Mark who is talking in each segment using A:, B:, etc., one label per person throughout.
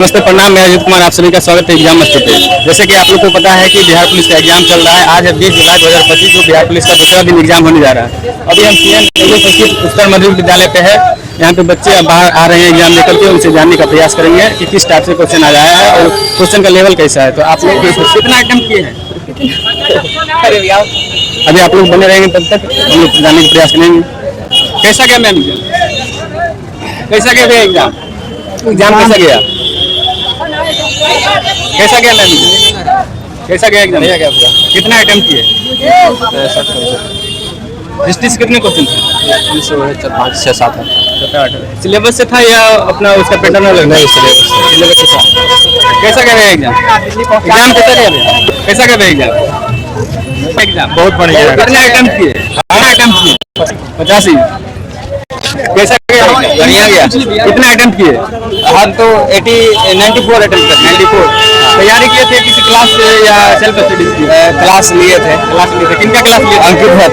A: नमस्ते, प्रणाम। मैं अजीत कुमार, आप सभी का स्वागत है एग्जाम मस्ती पे। जैसे कि आप लोग को पता है कि बिहार पुलिस का एग्जाम चल रहा है। आज है 20 जुलाई 2025 को बिहार पुलिस का दूसरा दिन एग्जाम होने जा रहा है। अभी हम CN उत्तर मध्यवर्ग विद्यालय पे है। यहाँ पे बच्चे बाहर आ रहे हैं एग्जाम लेकर के, उनसे जानने का प्रयास करेंगे कि किस टाइप से क्वेश्चन आ रहा है और क्वेश्चन का लेवल कैसा है। तो आप लोग कितना अटेम्प्ट किए हैं? अभी आप लोग बने रहेंगे, तब तक हम लोग जानने का प्रयास करेंगे। कैसा गया मैम एग्जाम? कैसा गया भैया एग्जाम? एग्जाम कैसा गया? कैसा गया मैम? कैसा गया एग्जाम? कितना अटेम्प्ट किए? हिस्ट्री से कितने क्वेश्चन थे?
B: 5 6 7
A: सिलेबस से था या अपना उसका पैटर्न अलग? सिलेबस से था। कैसा गया एग्जाम? एग्जाम कैसा गया? कैसा गया एग्जाम? एग्जाम बहुत बढ़िया। कितने अटेम्प्ट किए? 85। कैसा गया? बढ़िया गया। कितना अटेम्प्ट किए?
B: हम तो 94 अटेम्प्ट कर
A: 94। तैयारी किए थे किसी क्लास से या सेल्फ स्टडी की?
B: क्लास लिए थे।
A: किनका क्लास लिए थे?
B: अंकित भट्ट।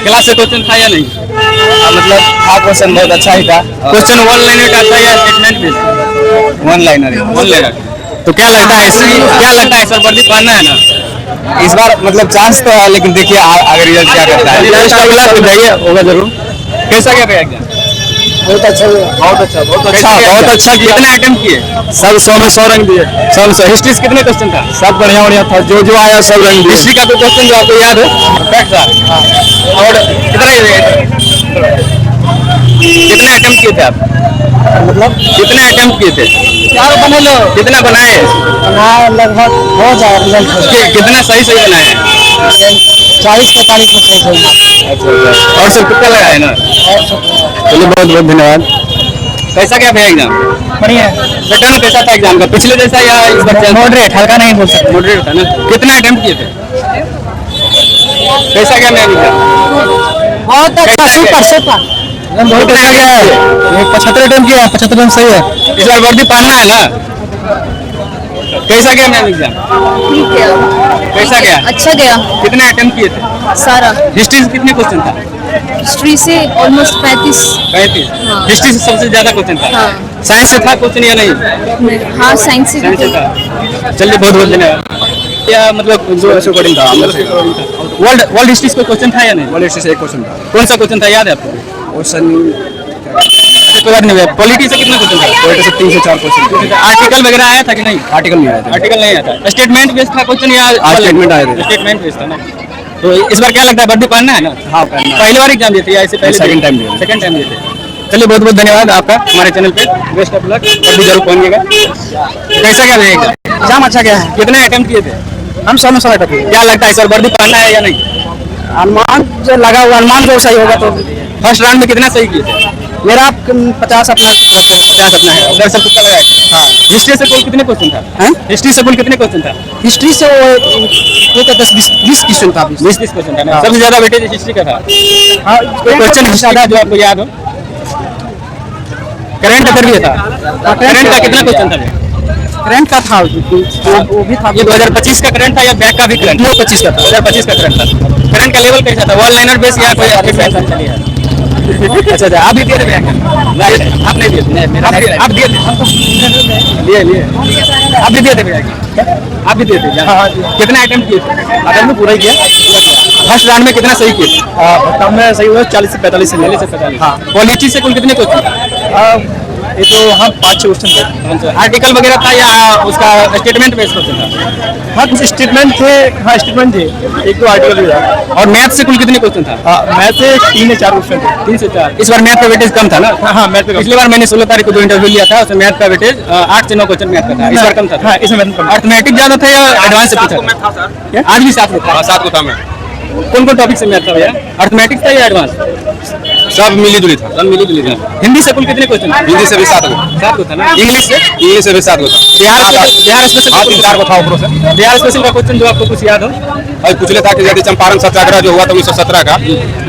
A: क्लास से क्वेश्चन था या नहीं?
B: मतलब था, क्वेश्चन बहुत अच्छा ही था।
A: क्वेश्चन वन लाइनर का था या स्टेटमेंट बेस्ड?
B: One liner.
A: तो क्या लगता है इस बार वर्दी पहनना है ना?
B: इस बार मतलब चांस तो है, लेकिन देखिए आगे रिजल्ट क्या करता है।
A: बेस्ट ऑफ लक, जाइए, होगा जरूर। कैसा गया भैया एग्जाम?
B: बहुत अच्छा।
A: कितने अटेम्प्ट किए?
B: सब 100 में 100 रंग दिए।
A: सब हिस्ट्री से कितने क्वेश्चन था?
B: सब बढ़िया था, जो आया सब रंग दिए।
A: हिस्ट्री का कोई क्वेश्चन जो आपको याद है? और कितने अटेम्प्ट किए थे आप?
B: मतलब
A: कितने अटेम्प्ट किए थे?
B: 4 बने लो।
A: कितना बनाए?
B: लगभग हो जाए रिजल्ट।
A: कितना सही बनाए?
B: 40-45 में सही।
A: अच्छा। और सब कितना लगाए ना? चलिए, बहुत बहुत धन्यवाद। कैसा क्या भैया एग्जाम?
B: बढ़िया।
A: पैटर्न कैसा था एग्जाम का? पिछले जैसा या इस बार?
B: मॉडरेट, हल्का नहीं बोल सकते।
A: मॉडरेट था ना? कितना अटेम्प्ट किए थे? कैसा क्या मैम एग्जाम?
B: बहुत अच्छा, सुपर। बहुत अच्छा गया है। 75 अटेम्प्ट किया, 75 में सही है।
A: इस बार वर्दी पहनना है ना? कैसा गया मैम एग्जाम?
C: ठीक है।
A: कैसा गया?
C: अच्छा गया।
A: कितने अटेम्प्ट किए थे?
C: सारा।
A: हिस्ट्री से कितने क्वेश्चन था?
C: हिस्ट्री से ऑलमोस्ट 35।
A: हाँ। हिस्ट्री से सबसे ज्यादा क्वेश्चन था?
C: हाँ।
A: साइंस से था क्वेश्चन या नहीं?
C: हाँ, साइंस से
A: था। चलिए, बहुत बहुत धन्यवाद। क्या मतलब जो अकॉर्डिंग था वर्ल्ड हिस्ट्री का क्वेश्चन था या नहीं?
B: वर्ल्ड हिस्ट्री से एक क्वेश्चन था।
A: कौन सा क्वेश्चन था, याद है आपको?
B: क्वेश्चन
A: कोई बात नहीं। पॉलिटी से कितना क्वेश्चन था?
B: पॉलिटी से 3 से 4 क्वेश्चन।
A: आर्टिकल वगैरह आया था कि नहीं?
B: आर्टिकल नहीं आया था।
A: आर्टिकल नहीं आया था। स्टेटमेंट बेस्ड था क्वेश्चन या?
B: स्टेटमेंट आए थे।
A: स्टेटमेंट बेस्ड था ना? तो इस बार क्या लगता है, वर्दी पहनना है ना?
B: हाँ, पहनना है।
A: पहली बार एग्जाम देते या इससे पहले?
B: सेकंड टाइम दिए।
A: सेकंड टाइम देते। चलिए, बहुत बहुत धन्यवाद आपका हमारे चैनल पे। बेस्ट ऑफ लक, वर्दी जरूर पहनिएगा। कैसा क्या रहेगा
B: एग्जाम? अच्छा गया है।
A: कितने अटेम्प्ट किए थे?
B: हम 100 में 100 अटेम्प्ट किए।
A: क्या लगता है इस बार वर्दी पहनना है या नहीं?
B: अनुमान जो लगा हुआ, अनुमान जो सही होगा तो।
A: फर्स्ट राउंड में कितना सही किए थे?
B: मेरा 50 अपना
A: 50 अपना है। उधर सब कितना लगाए? हाँ। हिस्ट्री से कुल कितने क्वेश्चन था? हिस्ट्री से कुल कितने क्वेश्चन था?
B: हिस्ट्री से वो 10-20 क्वेश्चन था।
A: 20-30 क्वेश्चन था ना? सबसे ज्यादा वेटेज हिस्ट्री का था।
B: हाँ,
A: कोई क्वेश्चन ज्यादा जो आपको याद हो? करंट अफेयर भी था। करंट का कितना क्वेश्चन था?
B: करंट का था, वो भी था।
A: ये 2025 का करंट था या बैक का भी करंट?
B: 2025 का था।
A: 2025 का करंट था। करंट का लेवल कैसा था? वन लाइनर बेस या कोई अच्छा, आप भी दिए थे? आप नहीं दिए थे? आप दिए थे? लिए आप भी दिए थे भैया? आप भी दिए थे? कितना अटेम्प्ट किए थे?
B: अटेम्प्ट पूरा ही किया।
A: फर्स्ट राउंड में कितना सही किए?
B: कम में सही हुआ 40 से 45 से।
A: हाँ। पॉलिटी से कुल कितने क्वेश्चन?
B: ये तो हाँ 5-6 क्वेश्चन थे।
A: आर्टिकल वगैरह था या उसका स्टेटमेंट बेस्ड क्वेश्चन था?
B: हाँ, कुछ स्टेटमेंट थे। हाँ, स्टेटमेंट थे। 1-2 आर्टिकल भी था।
A: और मैथ से कुल कितने क्वेश्चन था?
B: मैथ से 3 या 4 क्वेश्चन थे।
A: 3 से 4। इस बार मैथ का वेटेज कम था ना?
B: हाँ, मैथ पे
A: पिछली बार मैंने 16 तारीख को जो इंटरव्यू लिया था उसमें मैथ का वेटेज 8 से 9 क्वेश्चन मैथ का था। इस बार कम था?
B: हाँ, इसमें मैथ कम।
A: अर्थमेटिक ज्यादा था या एडवांस से पूछा था? आज भी 7 था।
B: 7 को था। मैं
A: कौन कौन टॉपिक से मैथ था भैया? अर्थमेटिक था या एडवांस?
B: सब मिली जुली था।
A: सब मिली जुली था। हिंदी से कुल कितने क्वेश्चन?
B: हिंदी से भी 7
A: को था ना? इंग्लिश से
B: भी 7 को था।
A: बिहार स्पेशल
B: 4 को था ऊपर से।
A: बिहार स्पेशल का क्वेश्चन जो आपको कुछ याद हो?
B: और पूछले था कि यदि चंपारण सत्याग्रह जो हुआ था 1917 का,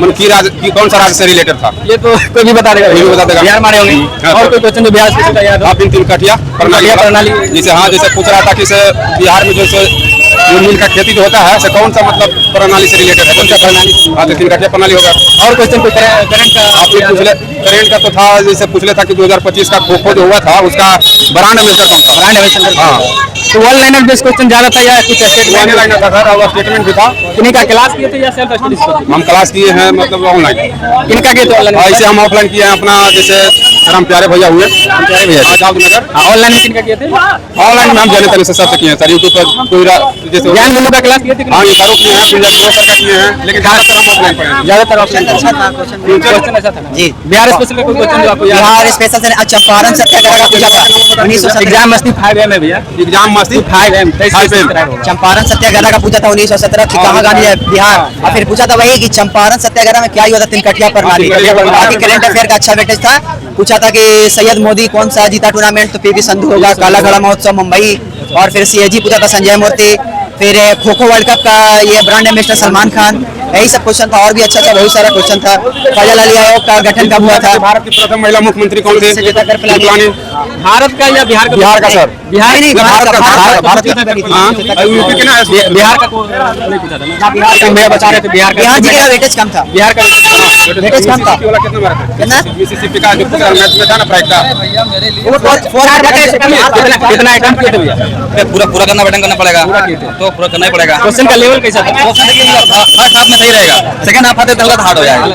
B: मन की कौन सा राज्य से रिलेटेड था?
A: ये तो कोई भी बता देगा।
B: बता देगा।
A: बिहार मारे होंगे। और कोई क्वेश्चन जो बिहार स्पेशल का याद हो?
B: आप 3 कटिया प्रणाली।
A: प्रणाली
B: जैसे हाँ, जैसे पूछ रहा था कि बिहार में जैसे
D: जो नील का खेती जो होता है से कौन सा मतलब प्रणाली से रिलेटेड है, कौन सा प्रणाली? हाँ, तो 3 प्रणाली होगा।
A: और क्वेश्चन कोई करंट का
D: आप ये पूछ ले, करेंट का तो था, जैसे पूछ ले था कि 2025 का खो जो हुआ था उसका ब्रांड एम्बेसडर कौन था?
A: Brand ambassador.
D: हाँ,
A: तो वन लाइनर बेस्ड क्वेश्चन ज्यादा था या कुछ
D: वन
A: स्टेटमेंट
D: लाइनर था सर, और स्टेटमेंट भी था।
A: किन्हीं का क्लास किए थे या सेल्फ स्टडीज पे?
D: हम क्लास किए हैं मतलब ऑनलाइन,
A: किनका किए थे ऑनलाइन?
D: ऐसे हम ऑफलाइन किए हैं अपना, जैसे सर हम प्यारे भैया हुए,
A: प्यारे भैया।
D: आजाद नगर।
A: ऑनलाइन में किनका किए थे?
D: ऑनलाइन में हम जाने तरीके से सबसे किए हैं सर, यूट्यूब पर कोई जैसे
A: ज्ञान गुरु का क्लास किए थे?
D: हाँ, ये सारों किए हैं, फिर सर का किए हैं, लेकिन ज़्यादातर हम ऑफलाइन पढ़े हैं।
A: ज्यादातर ऑप्शन
B: अच्छा था क्वेश्चन।
A: क्वेश्चन ऐसा था
B: जी।
A: बिहार स्पेशल का कोई क्वेश्चन जो आपको याद है?
B: बिहार स्पेशल से चंपारण सत्याग्रह का पूछा था 1917।
A: एग्जाम मस्ती 5M है भैया,
D: एग्जाम मस्ती
A: 5M
B: चंपारण सत्याग्रह का पूछा था 1917 कि कहाँ गांधी है बिहार, और फिर पूछा था वही कि चंपारण सत्याग्रह में क्या हुआ था, तिनकटिया प्रणाली। बाकी करंट अफेयर का अच्छा वेटेज था। पूछा था कि सैयद मोदी कौन सा जीता टूर्नामेंट, तो पीवी संधू होगा। काला घड़ा महोत्सव मुंबई, और फिर सीएजी पूछा था संजय मूर्ति। फिर खो खो वर्ल्ड कप का ये ब्रांड एम्बेसडर सलमान खान। यही सब क्वेश्चन था, और भी अच्छा था, बहुत सारा क्वेश्चन था। फजल अली आयोग का गठन कब हुआ था?
D: भारत की प्रथम महिला मुख्यमंत्री कौन थी?
A: भारत का या बिहार का?
D: बिहार का सर,
A: बिहार
B: नहीं,
D: भारत का,
B: भारत का।
D: हाँ, यूपी के ना,
A: बिहार का नहीं पूछा था ना? बिहार का मैं बता रहे थे, बिहार का।
B: बिहार जी का वेटेज कम था।
A: बिहार का
B: वेटेज कम था।
D: वाला कितना मारा था?
B: कितना?
D: मिसिसिपी का जो मैच में था ना प्राइड का,
A: कितना आइटम किए थे भैया?
E: पूरा पूरा करना बैटिंग करना पड़ेगा, तो पूरा करना ही पड़ेगा।
A: क्वेश्चन का लेवल कैसा था?
E: फर्स्ट हाफ में सही रहेगा, सेकंड हाफ आते तो हार्ड हो जाएगा।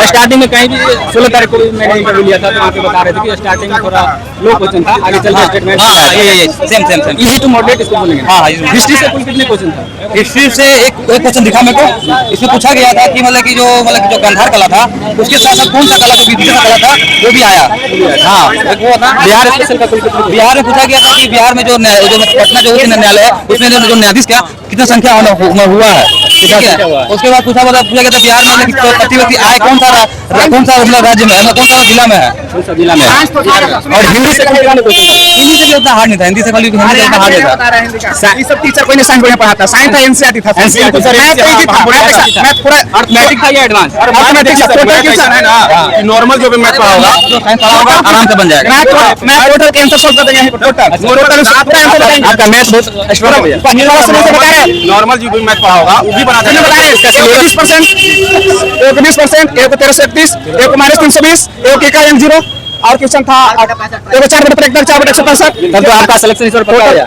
A: स्टार्टिंग में कहीं भी 16 तारीख को भी मैंने इंटरव्यू लिया था, तो वहाँ पे बता रहे थे कि स्टार्टिंग में थोड़ा लो क्वेश्चन था, आगे चलकर स्टेटमेंट।
E: हाँ, ये same same same.
A: Easy to moderate इसको बोलेंगे।
E: हाँ,
A: हिस्ट्री से कुल कितने क्वेश्चन था?
E: हिस्ट्री से एक क्वेश्चन दिखा मेरे को। इसमें पूछा गया था कि मतलब कि जो गंधार कला था उसके साथ साथ कौन सा कला जो विदेशी कला था वो भी आया। हाँ, एक वो था।
A: बिहार स्पेशल का कुल कितने?
E: बिहार में पूछा गया था कि बिहार में जो पटना जो उच्च न्यायालय है उसमें जो न्यायाधीश का कितना संख्या हुआ है, ठीक है। उसके बाद पूछा गया था बिहार में प्रति व्यक्ति आय कौन सा मतलब राज्य में है, कौन सा जिला में है,
A: कौन सा जिला में? और हिंदी से कितने क्वेश्चन था?
E: हिंदी से भी उतना हार्ड नहीं था, हिंदी से खाली हिंदी से उतना हार्ड नहीं था।
B: ये सब टीचर कोई नहीं साइंस बढ़िया पढ़ाता, साइंस था एनसीईआरटी था।
A: NCERT सर,
B: मैथ पूरा
A: अर्थमेटिक था या एडवांस?
B: मैथमेटिक्स टोटल
D: है ना, नॉर्मल जो भी मैथ पढ़ा होगा
E: जो साइंस पढ़ा होगा आराम से बन जाएगा।
B: मैं टोटल के आंसर सॉल्व कर देंगे टोटल पूरा आंसर बताएंगे।
A: आपका मैथ बहुत स्ट्रॉन्ग है भैया।
B: पहली वाला समय से बता रहे हैं,
D: नॉर्मल जो भी मैथ पढ़ा होगा वो भी बना
B: मैंने बताया है, इसका 20%, 20%, 1331, 320, 1 और क्वेश्चन था 4/73, 4/165।
A: तब तो आपका सिलेक्शन इस पर पक्का हो गया।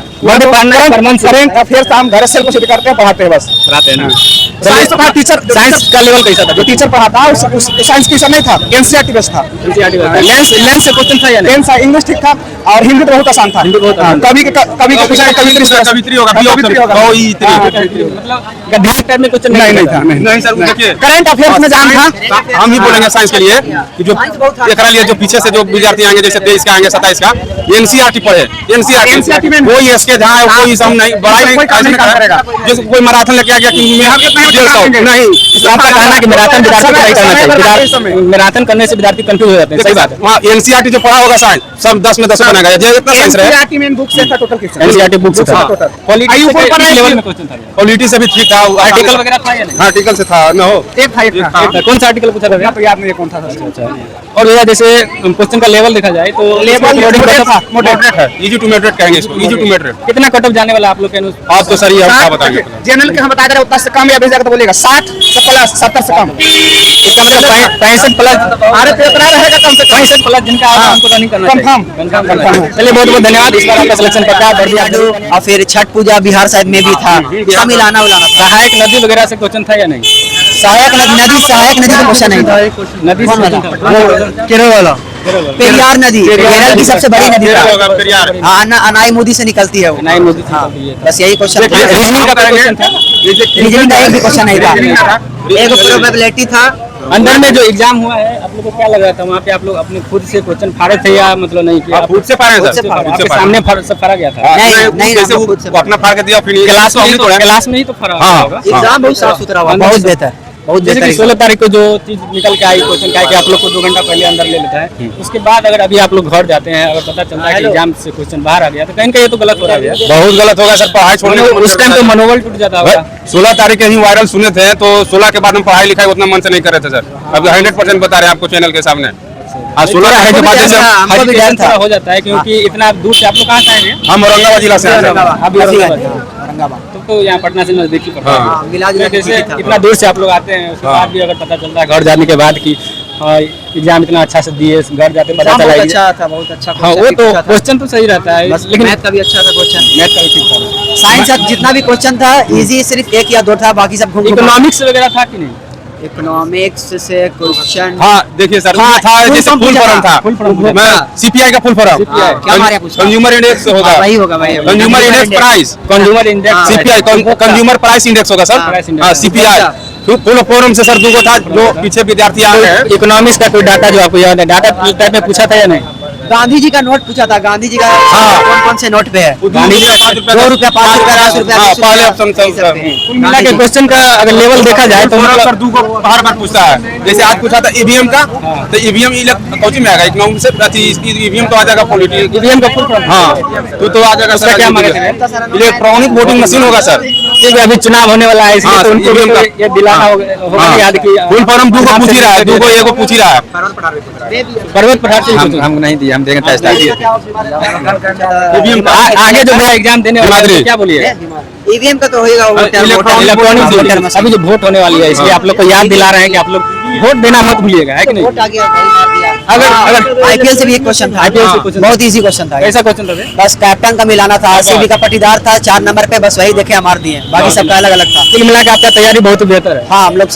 B: करंट अफेयर्स हम घर से कुछ करते हैं, पढ़ाते हैं बस।
A: पढ़ाते हैं ना?
B: साइंस तो था टीचर,
A: साइंस का लेवल कैसा था?
B: जो टीचर पढ़ाता उस साइंस की नहीं था, एनसीईआरटी बेस था।
A: लेंस से क्वेश्चन था या नहीं?
B: टेंस इंग्लिश ठीक था, और हिंदी तो बहुत आसान था। कभी का पूछा है,
D: कवित्री होगा,
A: मतलब गद्य टाइप में क्वेश्चन
B: नहीं था।
D: नहीं सर, देखिए
B: करंट अफेयर्स में जान था।
D: हम ही बोलेंगे साइंस के लिए कि जो एकरा लिए जो पीछे से जो विद्यार्थी आएंगे, जैसे 23 का आएंगे, 27 का, एनसीईआरटी पढ़े। एनसीईआरटी में कोई एसके जहाँ है कोई सम नहीं, बड़ाई नहीं, काज नहीं करेगा। जैसे कोई मैराथन लेके आ गया कि नहीं,
A: आपका कहना है कि मैराथन विद्यार्थी को नहीं करना चाहिए। मैराथन करने से विद्यार्थी कंफ्यूज हो जाते हैं, सही बात है।
D: वहाँ एनसीईआरटी जो पढ़ा होगा साइंस सब 10 में 10 बनाएगा, जितना साइंस रहे।
B: एनसीईआरटी में बुक से था टोटल क्वेश्चन।
A: एनसीईआरटी बुक से था। पॉलिटी लेवल में क्वेश्चन था?
D: पॉलिटी से भी ठीक था,
A: आर्टिकल वगैरह था या नहीं?
D: आर्टिकल से था ना हो।
B: एक था, एक था।
A: कौन सा आर्टिकल पूछा था भैया?
B: तो याद नहीं है कौन था।
A: और भैया जैसे क्वेश्चन का लेवल देखा जाए तो
D: मॉडरेट है, इजी टू मॉडरेट कहेंगे इसको, इजी टू मॉडरेट।
A: कितना कट ऑफ जाने वाला आप लोग के अनुसार?
D: आप तो सर ये क्या बताएंगे?
B: जनरल के हम बता दे रहे उतना से कम या भेजा तो बोलेगा 60 से प्लस, 70 से कम।
A: इसका मतलब 65 प्लस।
B: अरे पेपर रहेगा कम से कम
A: 65 प्लस जिनका आएगा उनको रनिंग करना चाहिए।
B: Confirm
A: confirm. चलिए बहुत बहुत धन्यवाद। इस बार आपका सिलेक्शन पक्का है।
B: और फिर छठ पूजा बिहार साइड में भी था, सब मिलाना उलाना था।
A: सहायक नदी वगैरह से क्वेश्चन था या नहीं?
B: सहायक नदी का क्वेश्चन नहीं था।
A: नदी से क्वेश्चन था?
B: केरल वाला पेरियार नदी, केरल की सबसे बड़ी नदी है। अनाई मोदी से निकलती है वो।
A: नहीं मोदी से निकलती है।
B: बस यही क्वेश्चन था।
A: रीजनिंग का क्वेश्चन था?
B: रीजनिंग का एक भी क्वेश्चन नहीं था, एक प्रोबेबिलिटी था।
A: अंदर में जो एग्जाम हुआ है आप लोगों को क्या लग रहा था? वहाँ पे आप लोग अपने खुद से क्वेश्चन फाड़े थे या मतलब नहीं किया?
D: खुद से फाड़े सर,
A: आपके सामने सब फाड़ा गया था?
B: नहीं,
D: जैसे
B: खुद से
D: वो अपना फाड़ के दिया, फिर
A: क्लास में ही तो फाड़ा होगा।
B: एग्जाम बहुत साफ सुथरा हुआ, बहुत बेहतर, बहुत
A: जैसे कि
B: बेहतर।
A: 16 तारीख को जो चीज निकल के आई क्वेश्चन क्या है कि आप लोग को 2 घंटा पहले अंदर ले लेता है, उसके बाद अगर अभी आप लोग घर जाते हैं अगर पता चलता है कि एग्जाम से क्वेश्चन बाहर आ गया तो कहीं ना कहीं ये तो गलत हो रहा है।
D: बहुत गलत होगा सर, पढ़ाई छोड़ने
A: उस टाइम तो मनोबल टूट जाता होगा।
D: 16 तारीख के ही वायरल सुने थे, तो 16 के बाद हम पढ़ाई लिखाई उतना मन से नहीं कर रहे थे सर। अब 100% बता रहे हैं आपको चैनल के सामने। 16 तारीख के बाद जैसे
B: हमको भी डर था।
A: हो जाता है क्योंकि इतना दूर से आप लोग कहाँ से आए हैं?
D: हम औरंगाबाद जिला से आए हैं।
A: आप भी औरंगाबाद।
B: औरंगाबाद।
A: तो यहाँ पटना से नजदीकी पड़ता है।
B: हाँ, मिला जुला के
A: जैसे
B: ठीक ही था।
A: इतना दूर से आप लोग आते हैं, उसके बाद भी अगर पता चलता है घर जाने के बाद कि एग्जाम इतना अच्छा से दिए, घर जाते पता चला
B: बहुत
A: कि-
B: अच्छा था, बहुत अच्छा
A: हाँ, वो
B: question
A: तो
B: पूछा था।
A: क्वेश्चन तो सही रहता है,
B: बस
A: लेकिन
B: मैथ का भी अच्छा था क्वेश्चन।
A: मैथ का भी ठीक था।
B: साइंस का जितना भी क्वेश्चन था इजी सिर्फ एक या दो था, बाकी सब घूम
A: इकोनॉमिक्स वगैरह था कि नहीं?
B: इकोनॉमिक्स से क्वेश्चन।
D: हाँ देखिए सर,
B: हाँ,
D: था
B: full
D: जैसे
B: form
D: फुल
B: पूछा
D: फॉर्म
B: था।
D: था,
A: full form पूछा
D: मैं
B: था।
D: सीपीआई का फुल फॉर्म,
B: हाँ, क्या हमारे यहाँ पूछा?
D: कंज्यूमर इंडेक्स होगा,
B: वही होगा भाई।
D: Consumer index price,
A: consumer index,
D: CPI consumer price index होगा सर,
B: हाँ,
A: price index।
D: हाँ सीपीआई। फुल फॉर्म से सर दो था, जो पीछे विद्यार्थी आ रहे हैं।
A: इकोनॉमिक्स का कोई डाटा जो आपको याद है, डाटा टाइप में पूछा था या नहीं?
B: गांधी जी का नोट पूछा था, गांधी जी का
D: हाँ।
B: कौन कौन से नोट पे है?
D: गांधी जी का 5 रुपए
B: 2 रुपया, 5 रुपया, 10 रुपया,
D: हाँ,
B: 20 रुपया,
D: पहले ऑप्शन
B: यही सब है।
A: कुल मिला के क्वेश्चन का अगर लेवल देखा जाए तो
D: मतलब सर
A: मतलब
D: दू को हर बार पूछता है। जैसे आज पूछा था ईवीएम का, तो ईवीएम कौन में आएगा, इकोनॉमिक्स से ईवीएम तो आ जाएगा पॉलिटिकल,
A: ईवीएम का फुल फॉर्म।
D: हाँ तो आ जाएगा
A: उसका
D: सर।
A: क्या मांगे थे?
D: इलेक्ट्रॉनिक वोटिंग मशीन होगा सर।
A: ठीक है, अभी चुनाव होने वाला है, इसलिए
D: हाँ,
A: तो उनको
D: EVM
A: भी
D: का।
A: ये दिलाना होगा याद कि
D: फुल फॉर्म दू को पूछ ही रहा है, दू को एगो पूछ ही रहा है।
A: पर्वत प्रहार से
E: हम नहीं दिए, हम देंगे टेस्ट।
A: आगे जो भैया एग्जाम देने वाला है
D: हिमाद्री।
A: तो क्या बोलिए?
B: ईवीएम का तो होएगा
A: इलेक्ट्रॉनिक अभी जो वोट होने वाली है, इसलिए आप लोग को याद दिला रहे हैं कि आप लोग वोट देना मत भूलिएगा, है कि नहीं?
B: वोट आ गया भाई, मार दिया।
A: अगर
B: आईपीएल से भी एक क्वेश्चन था,
A: IPL से क्वेश्चन था।
B: बहुत इजी क्वेश्चन था।
A: कैसा क्वेश्चन था?
B: बस कैप्टन का मिलाना था, आरसीबी का पटीदार था 4 नंबर पे, बस वही देखे मार दिए, बाकी सबका अलग अलग था।
A: कुल मिला के आपका तैयारी बहुत बेहतर है।
B: हाँ, हम लोग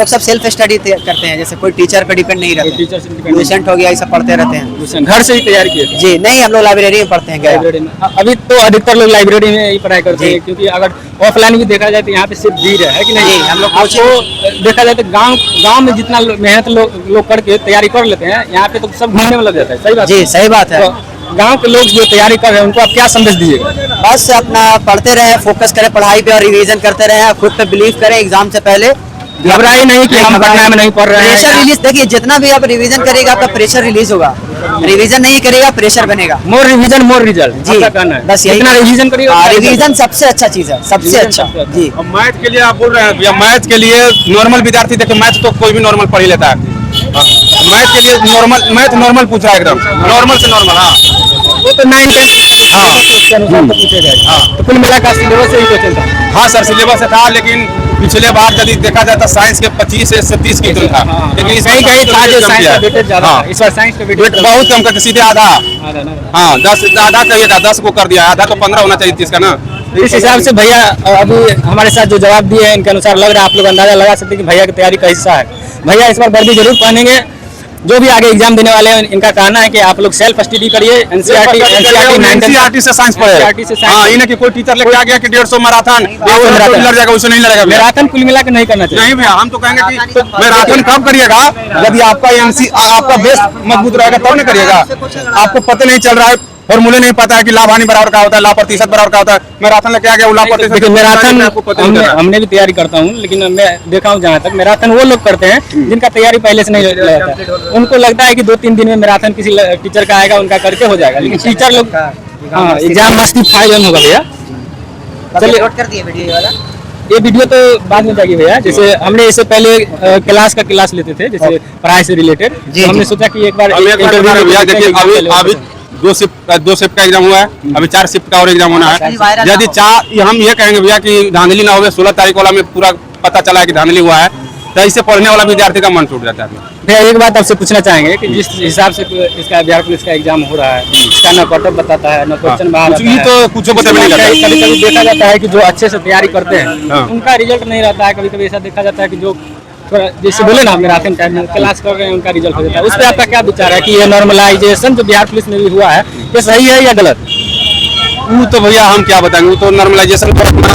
B: सब सेल्फ स्टडी करते हैं, जैसे कोई टीचर पे डिपेंड नहीं रहते।
A: टीचर से depend
B: ट्यूशन हो गया, ये सब पढ़ते रहते हैं।
A: घर से ही तैयारी किए थे?
B: जी नहीं, हम लोग लाइब्रेरी में पढ़ते हैं। गया
A: लाइब्रेरी में अभी तो अधिकतर लोग लाइब्रेरी में ही पढ़ाई करते
B: जी।
A: हैं, क्योंकि अगर ऑफलाइन भी देखा जाए तो यहाँ पे सिर्फ भीड़ है कि नहीं?
B: जी, हम लोग
A: आपको देखा जाए तो गांव में जितना मेहनत लोग करके तैयारी कर लेते हैं, यहाँ पे तो सब घूमने में लग जाता है। सही बात
B: जी, सही बात है।
A: तो गांव के लोग जो तैयारी कर रहे हैं उनको आप क्या संदेश दीजिएगा?
B: बस अपना पढ़ते रहे, फोकस करें पढ़ाई पे और रिवीजन करते रहे, खुद पे बिलीव करें एग्जाम से पहले।
A: घबराए नहीं कि हम पटना में नहीं पढ़ रहे
B: प्रेशर
A: हैं।
B: रिलीज, देखिए जितना भी आप रिवीजन करेगा आपका प्रेशर रिलीज होगा, रिवीजन नहीं करेगा प्रेशर बनेगा।
A: मोर रिवीजन मोर रिजल्ट
B: जी,
A: आपका कहना है।
B: बस यही।
A: जितना रिवीजन करिएगा उतना
B: रिवीजन सबसे अच्छा चीज है, सबसे
A: रिवीजन
B: अच्छा।
A: सबसे अच्छा।
B: जी,
D: अब मैथ के लिए आप बोल रहे हैं भैया, मैथ के लिए नॉर्मल विद्यार्थी देखिए, मैथ तो कोई भी नॉर्मल पढ़ ही लेता है। मैथ के लिए नॉर्मल पूछ रहा है, एकदम नॉर्मल से नॉर्मल। हाँ
A: वो तो 9 10 हाँ पूछे गए। तो कुल मिलाकर सिलेबस से ही क्वेश्चन था।
D: हाँ सर, सिलेबस से था, लेकिन पिछले बार यदि देखा जाता साइंस के 25 से 30 की था, लेकिन इस बार
A: कहीं था जो
D: कम
A: साइंस
D: किया
A: का
D: है।
A: वेटेज ज्यादा
D: हाँ,
A: था। इस बार साइंस का वेटेज
D: बहुत कम करके सीधे आधा।
A: आधा ना।
D: हाँ 10 आधा चाहिए था, 10 को कर दिया, आधा तो 15 होना चाहिए इसका ना।
A: इस हिसाब से भैया अभी हमारे साथ जो जवाब दिए हैं इनके अनुसार लग रहा है, आप लोग अंदाजा लगा सकते हैं कि भैया की तैयारी का हिस्सा है। भैया इस बार वर्दी जरूर पहनेंगे। जो भी आगे एग्जाम देने वाले हैं इनका कहना है कि आप लोग सेल्फ स्टडी करिए। एनसीईआरटी
D: से साइंस पढ़े।
A: NCERT से science
D: हाँ, इन्हें कि कोई टीचर लेके आ गया कि 150 मैराथन लड़ जाएगा, उसे नहीं लड़ेगा भैया।
A: मैराथन कुल मिला के नहीं करना चाहिए।
D: नहीं भैया, हम तो कहेंगे कि मैराथन कब करिएगा यदि आपका आपका बेस मजबूत रहेगा तब नहीं करिएगा। आपको पता नहीं चल रहा है, फॉर्मूले नहीं पता है कि लाभ हानि बराबर का होता है, लाभ प्रतिशत बराबर का होता है। मैराथन लेके आ गया, वो लाभ प्रतिशत
A: देखिए मैराथन
D: आपको पता नहीं चल रहा है।
A: हमने भी तैयारी करता हूँ, लेकिन मैं देखा हूँ जहाँ तक मैराथन वो लोग करते हैं जिनका तैयारी पहले से नहीं रहता। उनको लगता है कि 2-3 दिन में मैराथन किसी टीचर का आएगा, उनका करके हो जाएगा, लेकिन टीचर लोग हाँ एग्जाम मस्ती फाइल होगा भैया। चलिए
B: नोट कर दिए वीडियो ये वाला।
A: ये वीडियो तो बाद में जाएगी भैया। जैसे हमने इससे पहले क्लास लेते थे, जैसे पढ़ाई से रिलेटेड, तो हमने सोचा कि एक बार
D: अब एक बार बता भैया, देखिए अभी 2 शिफ्ट का एग्जाम हुआ है, अभी 4 शिफ्ट का और एग्जाम होना है। यदि हम ये कहेंगे भैया कि धांधली ना हो, 16 तारीख वाला में पूरा पता चला है कि धांधली हुआ है, तो इससे पढ़ने वाला विद्यार्थी का मन टूट जाता है।
A: भैया एक बात आपसे पूछना चाहेंगे कि जिस हिसाब से इसका बिहार पुलिस का एग्जाम हो रहा है, इसका न कट ऑफ बताता है, न क्वेश्चन बाहर आता
D: ये
A: है।
D: तो कुछ पता भी नहीं लगता।
A: कभी कभी देखा जाता है कि जो अच्छे से तैयारी करते हैं
D: हाँ।
A: उनका रिजल्ट नहीं रहता है। कभी कभी ऐसा देखा जाता है कि जो थोड़ा जैसे बोले ना मैराथन टाइम में क्लास कर रहे हैं उनका रिजल्ट हो जाता है। उस पर आपका क्या विचार है कि ये नॉर्मलाइजेशन जो बिहार पुलिस में भी हुआ है ये सही है या गलत?
D: वो तो भैया हम क्या बताएंगे, वो तो नॉर्मलाइजेशन को अपना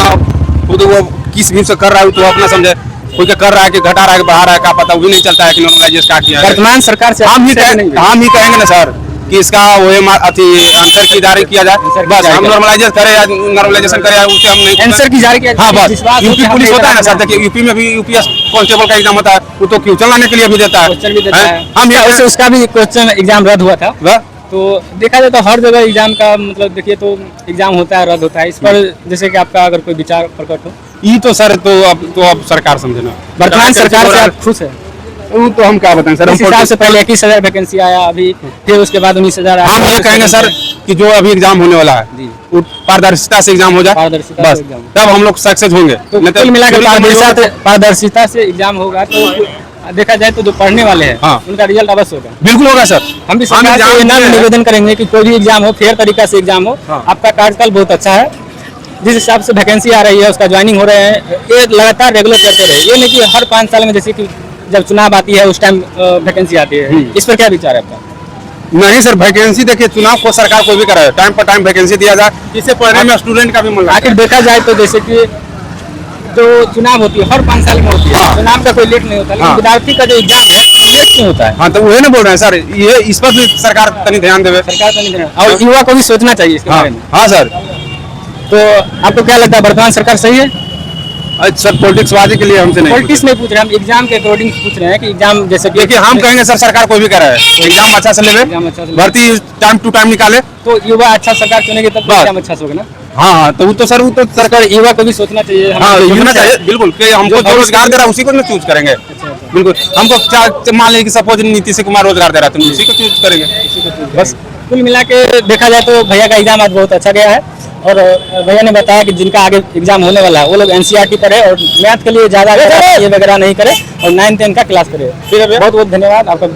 D: खुद वो किस भी से कर रहा है, वो तो अपना समझे। कोई क्या कर रहा है कि घटा रहा है कि बढ़ा रहा है, क्या पता, वो भी नहीं चलता है कि नॉर्मलाइजेशन क्या किया है।
A: वर्तमान सरकार से
D: हम ही कहेंगे ना सर कि इसका वो आंसर की जारी किया जाए, बस हम नॉर्मलाइजेशन करें या नॉर्मलाइजेशन करें, उसे हम नहीं
A: आंसर की जारी किया।
D: हाँ बस।
A: विश्वास
D: यूपी
A: होता
D: पुलिस
A: है,
D: होता है ना सर,
A: हमने
D: देखिए यूपी में भी यूपीएस कांस्टेबल का एग्जाम होता है, वो तो क्यों चलाने के लिए भी देता है,
A: क्वेश्चन भी देता है।
D: हम ये
A: वैसे उसका भी क्वेश्चन एग्जाम रद्द हुआ था।
D: वह
A: तो देखा जाए तो हर जगह एग्जाम का मतलब देखिए तो एग्जाम होता है, रद्द होता है। इस पर जैसे कि आपका अगर कोई विचार प्रकट हो।
D: ये तो सर तो अब सरकार समझे ना।
A: वर्तमान सरकार से आप खुश है?
D: वो तो हम क्या बताएं सर,
A: इस हिसाब से पहले 21,000 वैकेंसी आया, अभी फिर उसके बाद 19,000 आया।
D: हम ये कहेंगे सर कि जो अभी एग्जाम होने वाला है
A: जी।
D: वो पारदर्शिता से एग्जाम हो जाए,
A: पारदर्शिता से
D: बस
A: एग्जाम।
D: तब हम लोग सक्सेस होंगे।
A: तो
D: नहीं
A: कुल मिला के
D: चोरी
A: पारदर्शिता से एग्जाम होगा तो देखा जाए तो जो पढ़ने वाले हैं
D: हाँ।
A: उनका रिजल्ट अवश्य होगा।
D: बिल्कुल होगा सर।
A: हम भी सरकार से ये नाम निवेदन करेंगे कि कोई भी एग्जाम हो फेयर तरीका से एग्जाम हो।
D: हाँ।
A: आपका कार्यकाल बहुत अच्छा है, जिस हिसाब से वैकेंसी आ रही है उसका ज्वाइनिंग हो रहे हैं, ये लगातार रेगुलर करते रहे। ये नहीं कि हर 5 साल में जैसे कि जब चुनाव आती है उस टाइम वैकेंसी आती है। इस पर क्या विचार है आपका?
D: नहीं सर, वैकेंसी देखिए चुनाव को सरकार कोई भी करे, टाइम पर टाइम वैकेंसी दिया जाए, इससे पढ़ने में स्टूडेंट का भी मन लगता
A: आखिर
D: है।
A: देखा जाए तो जैसे कि जो चुनाव होती है हर 5 साल में होती है,
D: हाँ।
A: चुनाव का कोई लेट नहीं होता, लेकिन
D: हाँ।
A: विद्यार्थी का जो एग्जाम है लेट क्यों होता है?
D: हाँ तो वही ना बोल रहे हैं सर, ये इस पर भी सरकार तनी ध्यान देवे।
A: सरकार तो नहीं दे रहा। और युवा को भी सोचना चाहिए इसके
D: हाँ
A: बारे में।
D: हाँ सर।
A: तो आपको क्या लगता है वर्तमान सरकार सही है?
D: सर पॉलिटिक्स बाजी के लिए हमसे नहीं
A: पॉलिटिक्स नहीं पूछ रहे, हम एग्जाम के अकॉर्डिंग पूछ रहे हैं कि एग्जाम जैसे कि
D: देखिए हम कहेंगे सर सरकार कोई भी करे, एग्जाम अच्छा से
A: एग्जाम अच्छा से
D: लेवे,
A: लेवे।
D: भर्ती टाइम टू टाइम निकाले।
A: तो युवा अच्छा सरकार चुनेगी तब तो
D: बस।
A: एग्जाम अच्छा से होगा ना।
D: हाँ हाँ तो वो तो सर वो तो सरकार
A: सरकार युवा को भी सोचना चाहिए।
D: हाँ
A: हमारे
D: सोचना
A: युवा
D: चाहिए बिल्कुल कि हमको
A: जो
D: जो रोजगार दे रहा है उसी को ना चूज करेंगे। बिल्कुल हमको मान लीजिए कि सपोज नीतीश कुमार रोजगार दे रहा है तो उसी को चूज करेंगे बस।
A: कुल मिला के देखा जाए तो भैया का एग्जाम आज बहुत अच्छा गया है और भैया ने बताया कि जिनका आगे एग्जाम होने वाला है वो लोग एनसीईआरटी पढ़े और मैथ के लिए ज्यादा ये वगैरह नहीं करे और 9-10 का क्लास करे। बहुत बहुत धन्यवाद आपका।